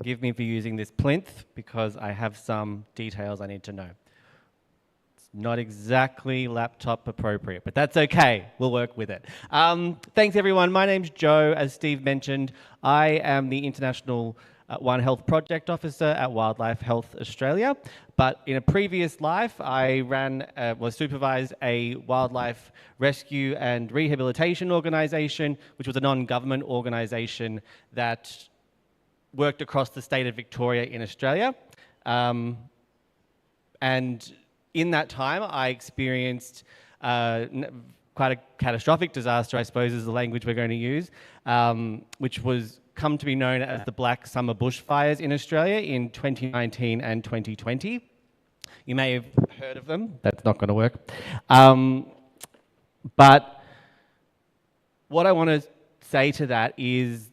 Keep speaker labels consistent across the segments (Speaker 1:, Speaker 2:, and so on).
Speaker 1: forgive me for using this plinth because I have some details I need to know. It's not exactly laptop appropriate, but that's okay. We'll work with it. Thanks, everyone. My name's Joe. As Steve mentioned, I am the International One Health Project Officer at Wildlife Health Australia. But in a previous life, I supervised a wildlife rescue and rehabilitation organisation, which was a non-government organisation that worked across the state of Victoria in Australia. And in that time, I experienced quite a catastrophic disaster, I suppose is the language we're going to use, which was come to be known as the Black Summer bushfires in Australia in 2019 and 2020. You may have heard of them. That's not going to work. But what I want to say to that is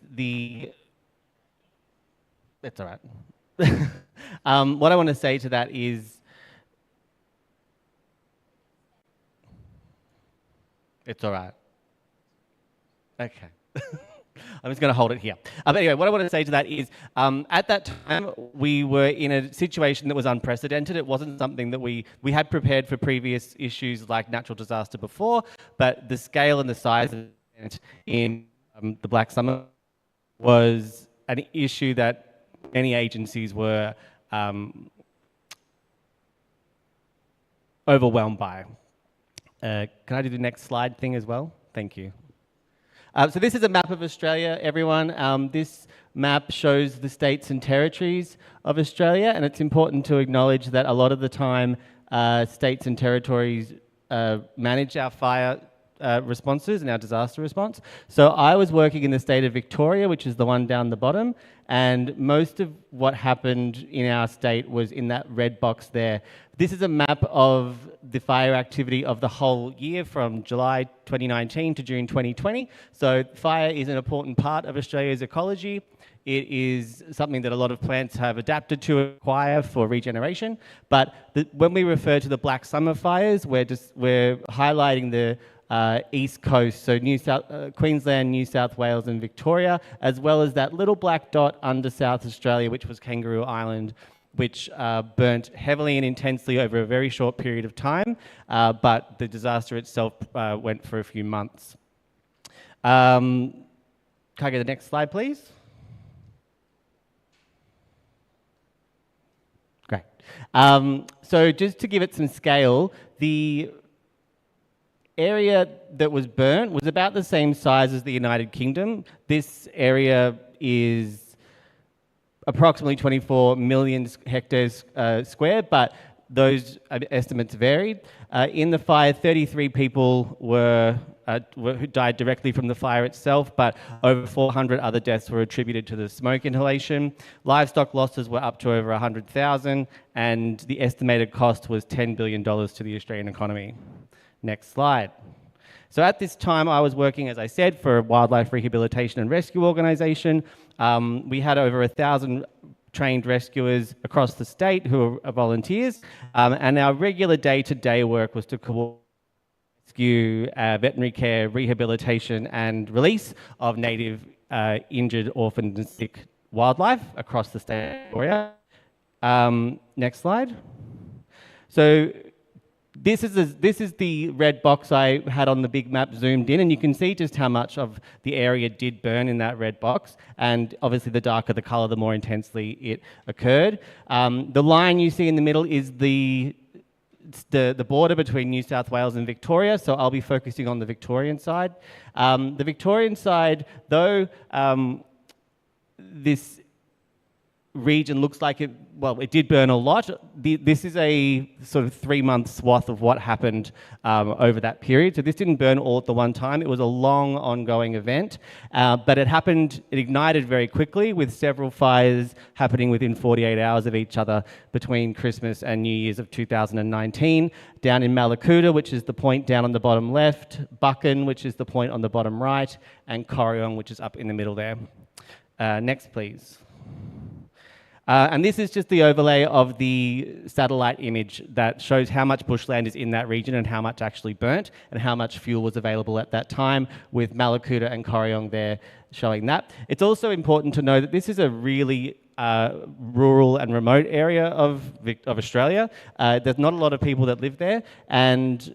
Speaker 1: that's all right. What I want to say to that is it's all right. Okay. I'm just going to hold it here. But anyway, what I want to say to that is, at that time, we were in a situation that was unprecedented. It wasn't something that we had prepared for previous issues like natural disaster before, but the scale and the size of it in the Black Summer was an issue that many agencies were overwhelmed by. Can I do the next slide thing as well? Thank you. So this is a map of Australia, everyone. This map shows the states and territories of Australia, and it's important to acknowledge that a lot of the time states and territories manage our fire responses and our disaster response. So I was working in the state of Victoria, which is the one down the bottom, and most of what happened in our state was in that red box there. This is a map of the fire activity of the whole year from July 2019 to June 2020. So fire is an important part of Australia's ecology. It is something that a lot of plants have adapted to acquire for regeneration. But when we refer to the Black Summer fires, we're highlighting the East Coast, so Queensland, New South Wales and Victoria, as well as that little black dot under South Australia, which was Kangaroo Island, which burnt heavily and intensely over a very short period of time, but the disaster itself went for a few months. Can I get the next slide, please? Great. So just to give it some scale, the area that was burnt was about the same size as the United Kingdom. This area is approximately 24 million hectares square, but those estimates varied. In the fire, 33 people who died directly from the fire itself, but over 400 other deaths were attributed to the smoke inhalation. Livestock losses were up to over 100,000, and the estimated cost was $10 billion to the Australian economy. Next slide. So at this time, I was working, as I said, for a wildlife rehabilitation and rescue organisation. We had over 1,000 trained rescuers across the state who are volunteers, and our regular day-to-day work was to rescue, veterinary care, rehabilitation and release of native, injured, orphaned and sick wildlife across the state of Victoria. Next slide. So this is the red box I had on the big map zoomed in, and you can see just how much of the area did burn in that red box, and obviously the darker the colour, the more intensely it occurred. The line you see in the middle is the border between New South Wales and Victoria, so I'll be focusing on the Victorian side. The Victorian side, though this region looks like it did burn a lot. This is a sort of 3-month swath of what happened over that period. So this didn't burn all at the one time. It was a long ongoing event, but it ignited very quickly, with several fires happening within 48 hours of each other between Christmas and New Year's of 2019. Down in Malakuta, which is the point down on the bottom left, Buchan, which is the point on the bottom right, and Corryong, which is up in the middle there. Next, please. And this is just the overlay of the satellite image that shows how much bushland is in that region and how much actually burnt and how much fuel was available at that time, with Malakuta and Corryong there showing that. It's also important to know that this is a really rural and remote area of Australia. There's not a lot of people that live there, and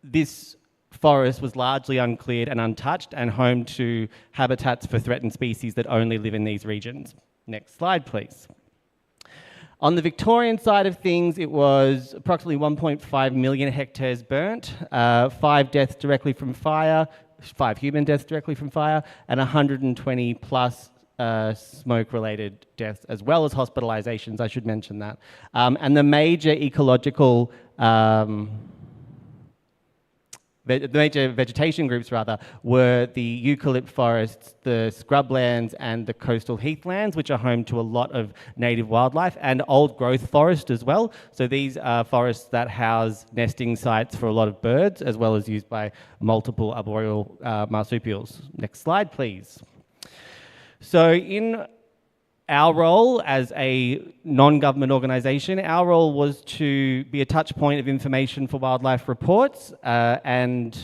Speaker 1: this forest was largely uncleared and untouched and home to habitats for threatened species that only live in these regions. Next slide, please. On the Victorian side of things, it was approximately 1.5 million hectares burnt, 5 deaths directly from fire, 5 human deaths directly from fire, and 120 plus smoke-related deaths, as well as hospitalizations, I should mention that. And the major ecological the major vegetation groups, rather, were the eucalypt forests, the scrublands, and the coastal heathlands, which are home to a lot of native wildlife, and old growth forest as well. So these are forests that house nesting sites for a lot of birds, as well as used by multiple arboreal marsupials. Next slide, please. So in our role as a non-government organisation, our role was to be a touch point of information for wildlife reports and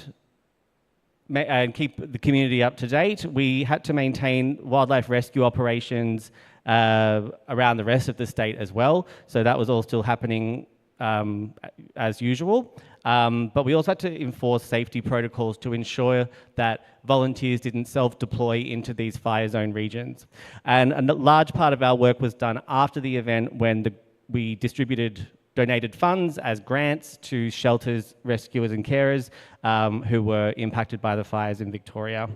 Speaker 1: keep the community up to date. We had to maintain wildlife rescue operations around the rest of the state as well, so that was all still happening as usual. But we also had to enforce safety protocols to ensure that volunteers didn't self-deploy into these fire zone regions. And a large part of our work was done after the event when we donated funds as grants to shelters, rescuers and carers who were impacted by the fires in Victoria.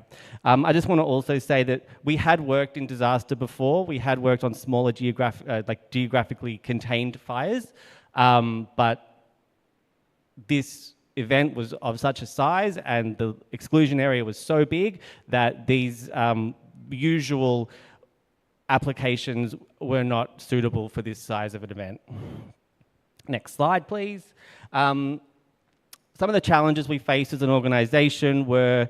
Speaker 1: I just want to also say that we had worked in disaster before. We had worked on smaller geographically contained fires, but this event was of such a size and the exclusion area was so big that these usual applications were not suitable for this size of an event. Next slide, please. Some of the challenges we faced as an organisation were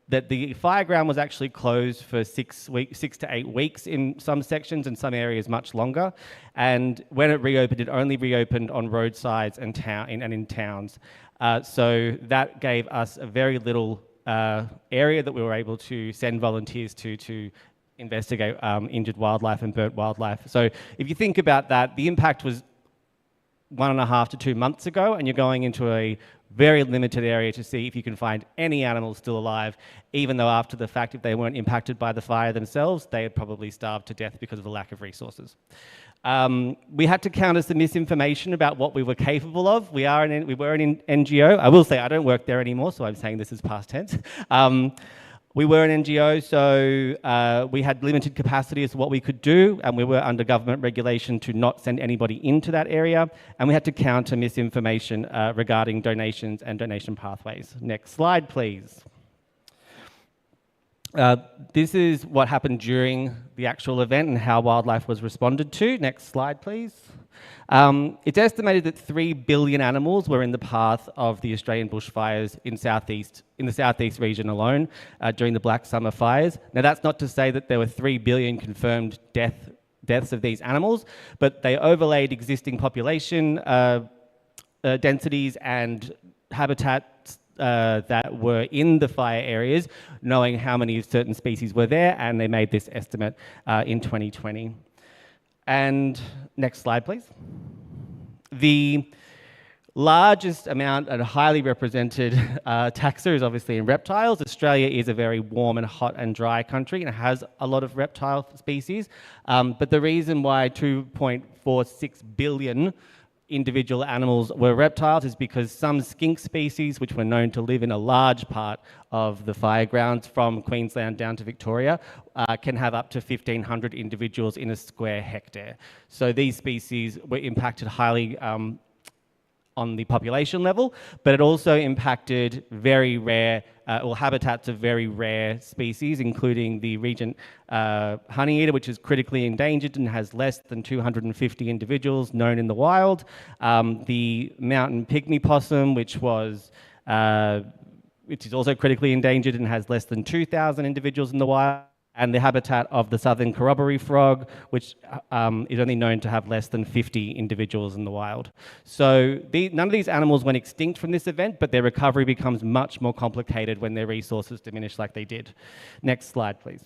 Speaker 1: that the fireground was actually closed for 6 to 8 weeks in some sections, and some areas much longer. And when it reopened, it only reopened on roadsides and in towns. So that gave us a very little area that we were able to send volunteers to investigate injured wildlife and burnt wildlife. So if you think about that, the impact was 1.5 to 2 months ago, and you're going into a very limited area to see if you can find any animals still alive, even though after the fact, if they weren't impacted by the fire themselves, they had probably starved to death because of the lack of resources. We had to counter some misinformation about what we were capable of. We were an NGO. I will say I don't work there anymore, so I'm saying this is past tense. We were an NGO, so we had limited capacity as to what we could do, and we were under government regulation to not send anybody into that area, and we had to counter misinformation regarding donations and donation pathways. Next slide, please. This is what happened during the actual event and how wildlife was responded to. Next slide, please. It's estimated that 3 billion animals were in the path of the Australian bushfires in the southeast region alone during the Black Summer fires. Now, that's not to say that there were 3 billion confirmed deaths of these animals, but they overlaid existing population densities and habitats that were in the fire areas, knowing how many certain species were there, and they made this estimate in 2020. And next slide, please. The largest amount and highly represented taxa is obviously in reptiles. Australia is a very warm and hot and dry country and has a lot of reptile species. But the reason why 2.46 billion individual animals were reptiles is because some skink species, which were known to live in a large part of the firegrounds from Queensland down to Victoria, can have up to 1,500 individuals in a square hectare. So these species were impacted highly on the population level, but it also impacted very rare, habitats of very rare species, including the regent honeyeater, which is critically endangered and has less than 250 individuals known in the wild. The mountain pygmy possum, which is also critically endangered and has less than 2,000 individuals in the wild. And the habitat of the southern corroboree frog, which is only known to have less than 50 individuals in the wild. So none of these animals went extinct from this event, but their recovery becomes much more complicated when their resources diminish like they did. Next slide, please.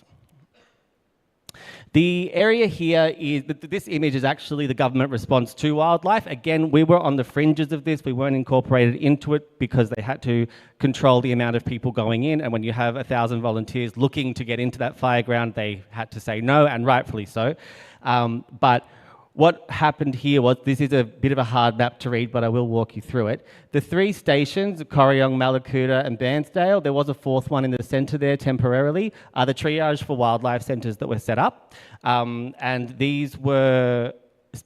Speaker 1: The area here is, this image is actually the government response to wildlife. Again, we were on the fringes of this. We weren't incorporated into it because they had to control the amount of people going in. And when you have 1,000 volunteers looking to get into that fire ground, they had to say no, and rightfully so. But what happened here was, this is a bit of a hard map to read, but I will walk you through it. The 3 stations, Corryong, Mallacoota and Bairnsdale, there was a 4th one in the centre there temporarily, are the triage for wildlife centres that were set up. And these were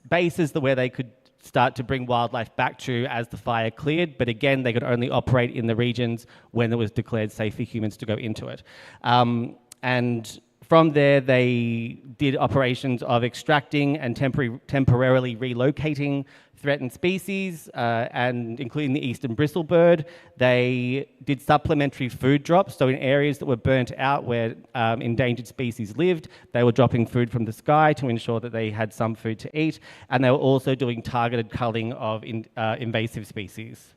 Speaker 1: bases where they could start to bring wildlife back to as the fire cleared, but again, they could only operate in the regions when it was declared safe for humans to go into it. And from there, they did operations of extracting and temporarily relocating threatened species, and including the eastern bristlebird. They did supplementary food drops, so in areas that were burnt out where endangered species lived, they were dropping food from the sky to ensure that they had some food to eat, and they were also doing targeted culling of invasive species.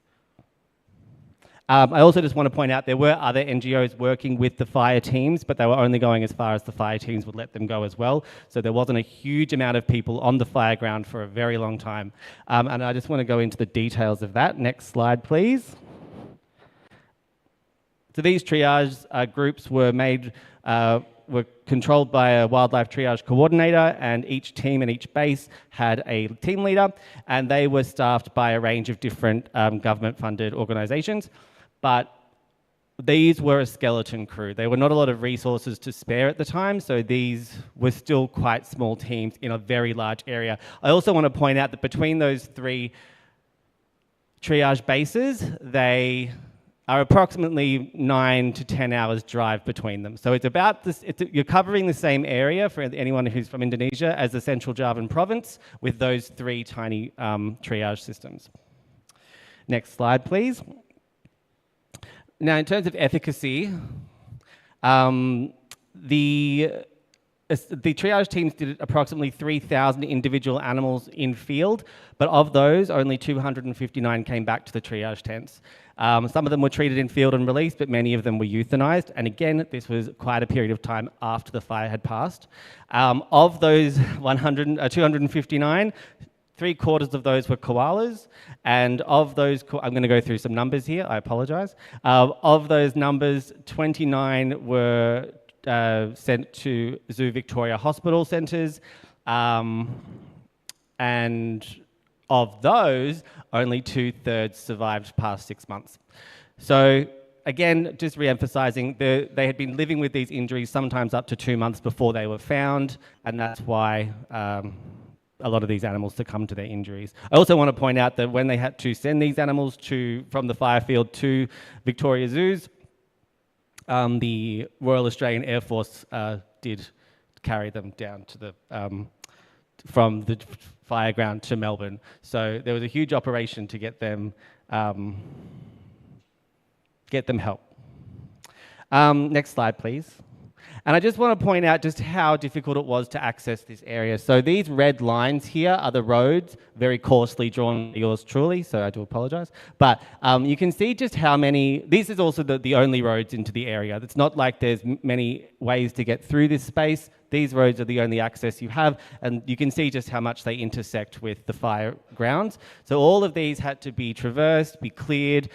Speaker 1: I also just want to point out there were other NGOs working with the fire teams, but they were only going as far as the fire teams would let them go as well. So there wasn't a huge amount of people on the fire ground for a very long time. And I just want to go into the details of that. Next slide, please. So these triage groups were controlled by a wildlife triage coordinator, and each team and each base had a team leader, and they were staffed by a range of different government-funded organisations. But these were a skeleton crew. There were not a lot of resources to spare at the time, so these were still quite small teams in a very large area. I also want to point out that between those 3 triage bases, they are approximately 9 to 10 hours drive between them. So it's about this, you're covering the same area for anyone who's from Indonesia as the Central Javan province with those 3 tiny triage systems. Next slide, please. Now, in terms of efficacy, the triage teams did approximately 3,000 individual animals in field, but of those, only 259 came back to the triage tents. Some of them were treated in field and released, but many of them were euthanized. And again, this was quite a period of time after the fire had passed. Of those 259, 3/4 of those were koalas, and of those, I'm going to go through some numbers here, I apologise. Of those numbers, 29 were sent to Zoo Victoria hospital centres, and of those, only 2/3 survived past 6 months. So again, just re-emphasising, they had been living with these injuries sometimes up to 2 months before they were found, and that's why a lot of these animals succumb to their injuries. I also want to point out that when they had to send these animals from the fire field to Victoria Zoos, the Royal Australian Air Force did carry them down to from the fire ground to Melbourne. So there was a huge operation to get them help. Next slide, please. And I just want to point out just how difficult it was to access this area. So these red lines here are the roads, very coarsely drawn by yours truly, so I do apologise. But you can see just how many, this is also the only roads into the area. It's not like there's many ways to get through this space. These roads are the only access you have, and you can see just how much they intersect with the fire grounds. So all of these had to be traversed, be cleared,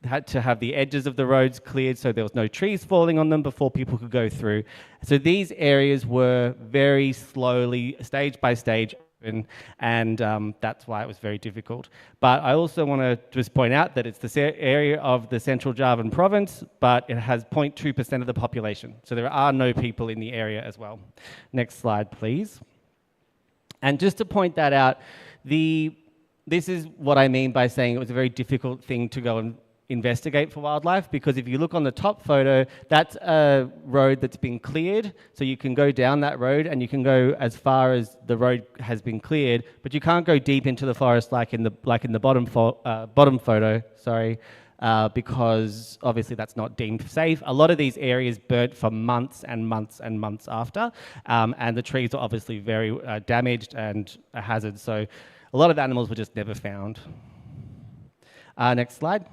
Speaker 1: had to have the edges of the roads cleared so there was no trees falling on them before people could go through. So these areas were very slowly, stage by stage, open, and that's why it was very difficult. But I also want to just point out that it's the area of the Central Javan province, but it has 0.2% of the population. So there are no people in the area as well. Next slide, please. And just to point that out, this is what I mean by saying it was a very difficult thing to go and investigate for wildlife, because if you look on the top photo, that's a road that's been cleared, so you can go down that road and you can go as far as the road has been cleared, but you can't go deep into the forest like in the bottom photo, because obviously that's not deemed safe. A lot of these areas burnt for months and months and months after, and the trees are obviously very damaged and a hazard, so a lot of animals were just never found. Next slide.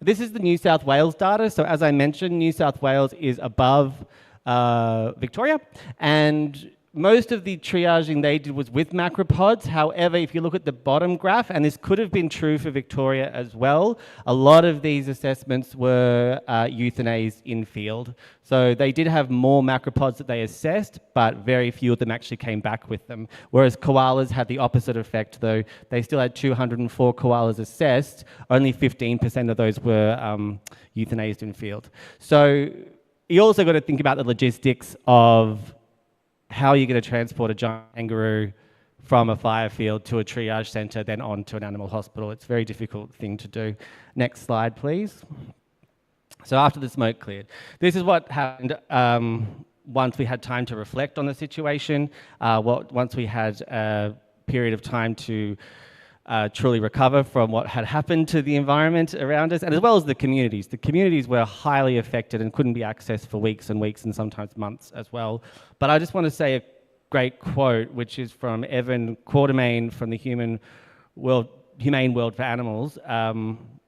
Speaker 1: This is the New South Wales data. So as I mentioned, New South Wales is above Victoria, and most of the triaging they did was with macropods. However, if you look at the bottom graph, and this could have been true for Victoria as well, a lot of these assessments were euthanized in field. So they did have more macropods that they assessed, but very few of them actually came back with them. Whereas koalas had the opposite effect, though. They still had 204 koalas assessed. Only 15% of those were euthanized in field. So you also got to think about the logistics of how are you going to transport a giant kangaroo from a fire field to a triage centre, then on to an animal hospital. It's a very difficult thing to do. Next slide, please. So after the smoke cleared, this is what happened once we had time to reflect on the situation, once we had a period of time to truly recover from what had happened to the environment around us, and as well as the communities. The communities were highly affected and couldn't be accessed for weeks and weeks and sometimes months as well. But I just want to say a great quote, which is from Evan Quatermain from the Humane World for Animals,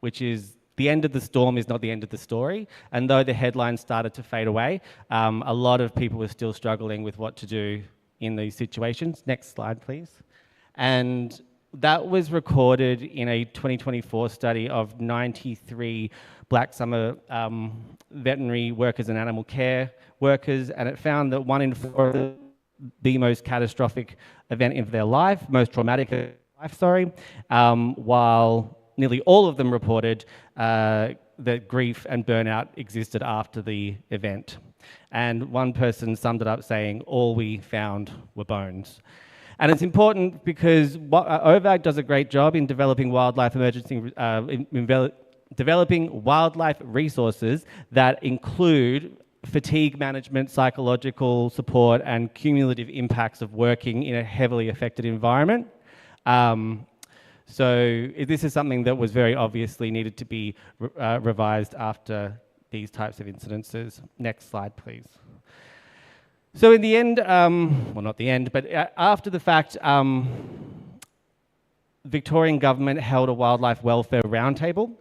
Speaker 1: which is, "The end of the storm is not the end of the story." And though the headlines started to fade away, a lot of people were still struggling with what to do in these situations. Next slide, please. And that was recorded in a 2024 study of 93 Black Summer veterinary workers and animal care workers, and it found that 1 in 4 the most catastrophic event of their life, most traumatic life, while nearly all of them reported that grief and burnout existed after the event. And one person summed it up saying, "All we found were bones." And it's important because OVAG does a great job in developing wildlife developing wildlife resources that include fatigue management, psychological support, and cumulative impacts of working in a heavily affected environment. So this is something that was very obviously needed to be revised after these types of incidences. Next slide, please. So in the end, well, not the end, but after the fact, Victorian government held a wildlife welfare roundtable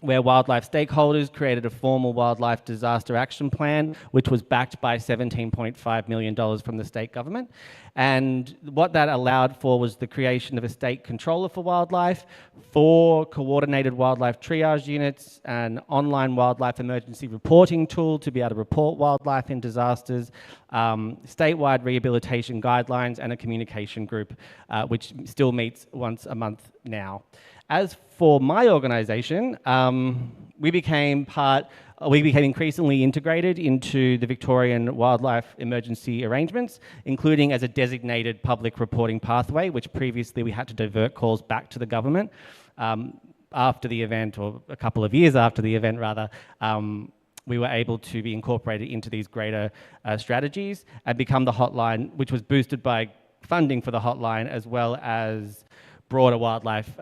Speaker 1: where wildlife stakeholders created a formal wildlife disaster action plan, which was backed by $17.5 million from the state government. And what that allowed for was the creation of a state controller for wildlife, 4 coordinated wildlife triage units, an online wildlife emergency reporting tool to be able to report wildlife in disasters, statewide rehabilitation guidelines, and a communication group, which still meets once a month now. As for my organisation, we became increasingly integrated into the Victorian wildlife emergency arrangements, including as a designated public reporting pathway, which previously we had to divert calls back to the government. After the event, or a couple of years after the event rather, we were able to be incorporated into these greater strategies and become the hotline, which was boosted by funding for the hotline, as well as broader wildlife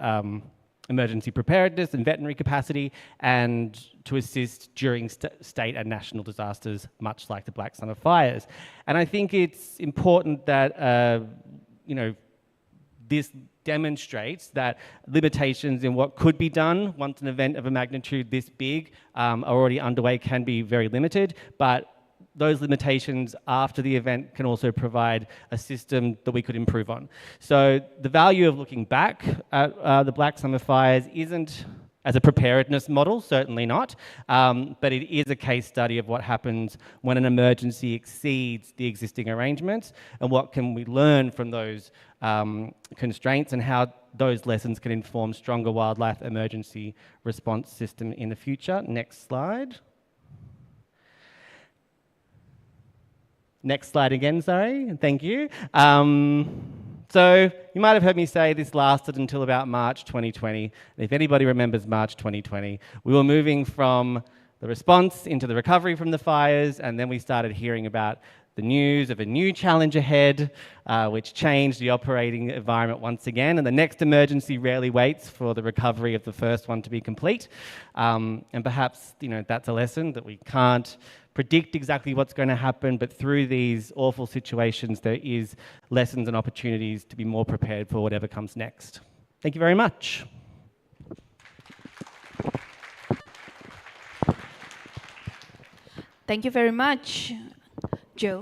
Speaker 1: emergency preparedness and veterinary capacity, and to assist during state and national disasters, much like the Black Summer fires. And I think it's important that this demonstrates that limitations in what could be done once an event of a magnitude this big are already underway can be very limited, but those limitations after the event can also provide a system that we could improve on. So the value of looking back at the Black Summer fires isn't as a preparedness model, certainly not, but it is a case study of what happens when an emergency exceeds the existing arrangements, and what can we learn from those constraints, and how those lessons can inform stronger wildlife emergency response system in the future. Next slide. Next slide again, sorry. Thank you. So you might have heard me say this lasted until about March 2020. If anybody remembers March 2020, we were moving from the response into the recovery from the fires, and then we started hearing about the news of a new challenge ahead, which changed the operating environment once again, and the next emergency rarely waits for the recovery of the first one to be complete. And perhaps, that's a lesson that we can't predict exactly what's going to happen, but through these awful situations, there is lessons and opportunities to be more prepared for whatever comes next. Thank you very much.
Speaker 2: Thank you very much.